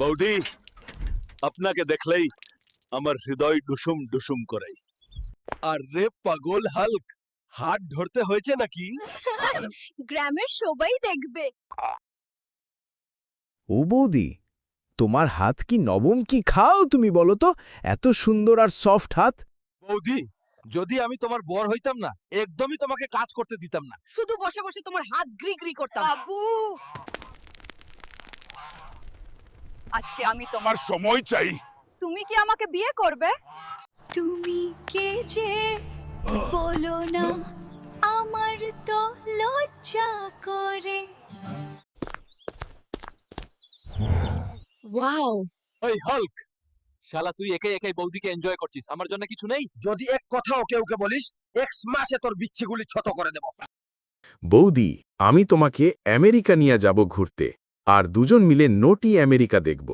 বৌদি, আপনাকে দেখলেই আমার হৃদয় ডুসুম ডুসুম করে। আরে পাগল হাল্ক, হাত ধরতে হয়েছে নাকি? গ্রামের সবাই দেখবে। ও বৌদি, তোমার হাত কি নবম কি খাও তুমি বলো তো? এত সুন্দর আর সফট হাত। বৌদি, যদি আমি তোমার বর হইতাম না, একদমই তোমাকে কাজ করতে দিতাম না। শুধু বসে বসে তোমার হাত গ্রি গ্রি করতাম। বাবু, আজকে আমি তোমার আমার সময় চাই। তুমি কি আমাকে বিয়ে করবে? তুমি কে যে বলো না, আমার তো লজ্জা করে। ওয়াও, এই হাল্ক, শালা তুই একাই একাই বৌদিকে এনজয় করছিস, আমার জন্য কিছু নেই? যদি এক কথা ওকে ওকে বলিস, 1 মাসে তোর বিচ্ছিগুলি ছোট করে দেব। বৌদি, আমি তোমাকে আমেরিকা নিয়ে যাব ঘুরতে, আর দুজন মিলে নোটি আমেরিকা দেখব।